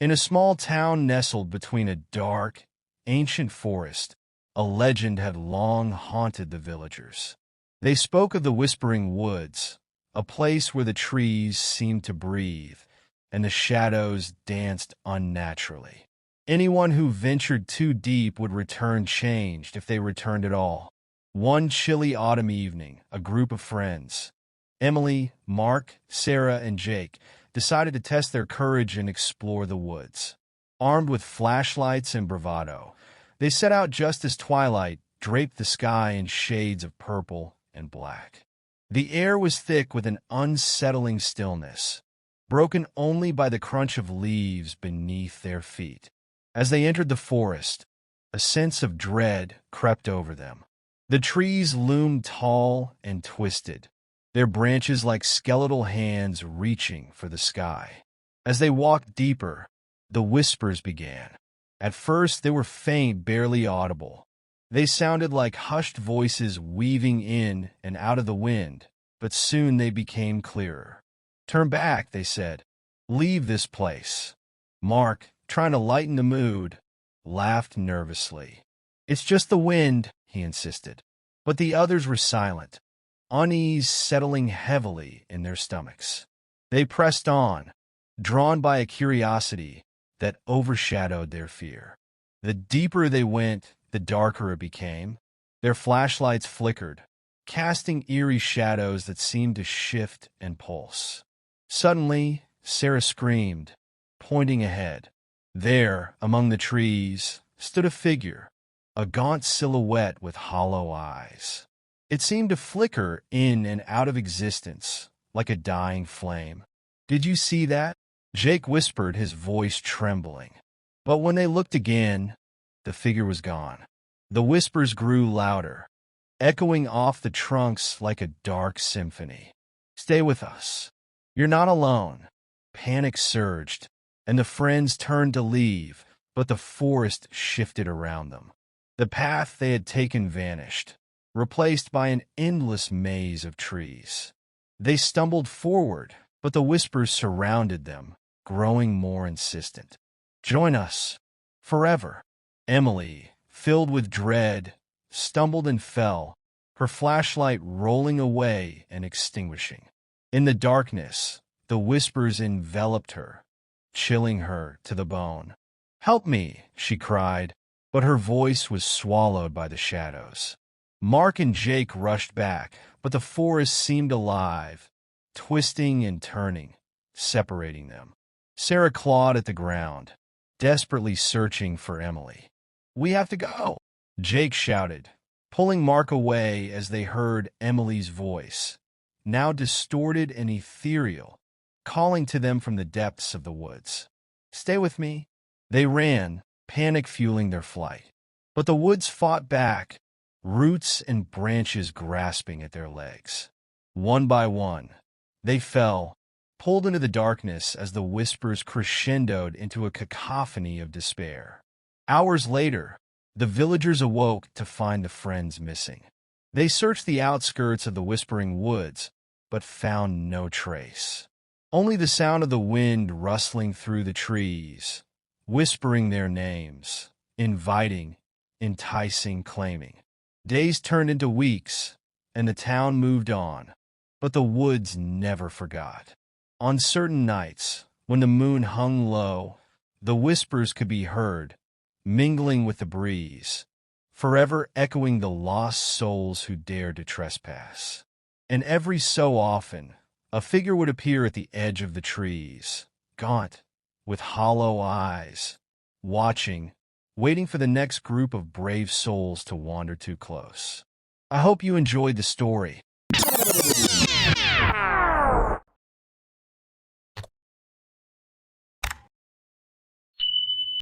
In a small town nestled between a dark, ancient forest, a legend had long haunted the villagers. They spoke of the Whispering Woods, a place where the trees seemed to breathe and the shadows danced unnaturally. Anyone who ventured too deep would return changed if they returned at all. One chilly autumn evening, a group of friends, Emily, Mark, Sarah, and Jake, decided to test their courage and explore the woods. Armed with flashlights and bravado, they set out just as twilight draped the sky in shades of purple and black. The air was thick with an unsettling stillness, broken only by the crunch of leaves beneath their feet. As they entered the forest, a sense of dread crept over them. The trees loomed tall and twisted, their branches like skeletal hands reaching for the sky. As they walked deeper, the whispers began. At first, they were faint, barely audible. They sounded like hushed voices weaving in and out of the wind, but soon they became clearer. "Turn back," they said. "Leave this place." Mark, trying to lighten the mood, laughed nervously. "It's just the wind," he insisted. But the others were silent, unease settling heavily in their stomachs. They pressed on, drawn by a curiosity that overshadowed their fear. The deeper they went, the darker it became. Their flashlights flickered, casting eerie shadows that seemed to shift and pulse. Suddenly, Sarah screamed, pointing ahead. There, among the trees, stood a figure, a gaunt silhouette with hollow eyes. It seemed to flicker in and out of existence, like a dying flame. "Did you see that?" Jake whispered, his voice trembling. But when they looked again, the figure was gone. The whispers grew louder, echoing off the trunks like a dark symphony. "Stay with us. You're not alone." Panic surged, and the friends turned to leave, but the forest shifted around them. The path they had taken vanished, replaced by an endless maze of trees. They stumbled forward, but the whispers surrounded them, growing more insistent. "Join us. Forever." Emily, filled with dread, stumbled and fell, her flashlight rolling away and extinguishing. In the darkness, the whispers enveloped her, chilling her to the bone. "Help me," she cried, but her voice was swallowed by the shadows. Mark and Jake rushed back, but the forest seemed alive, twisting and turning, separating them. Sarah clawed at the ground, desperately searching for Emily. "We have to go," Jake shouted, pulling Mark away as they heard Emily's voice, now distorted and ethereal, calling to them from the depths of the woods. "Stay with me." They ran, panic fueling their flight. But the woods fought back, roots and branches grasping at their legs. One by one, they fell, pulled into the darkness as the whispers crescendoed into a cacophony of despair. Hours later, the villagers awoke to find the friends missing. They searched the outskirts of the Whispering Woods, but found no trace. Only the sound of the wind rustling through the trees, whispering their names, inviting, enticing, claiming. Days turned into weeks, and the town moved on, but the woods never forgot. On certain nights, when the moon hung low, the whispers could be heard, mingling with the breeze, forever echoing the lost souls who dared to trespass. And every so often, a figure would appear at the edge of the trees, gaunt, with hollow eyes, watching, waiting for the next group of brave souls to wander too close. I hope you enjoyed the story.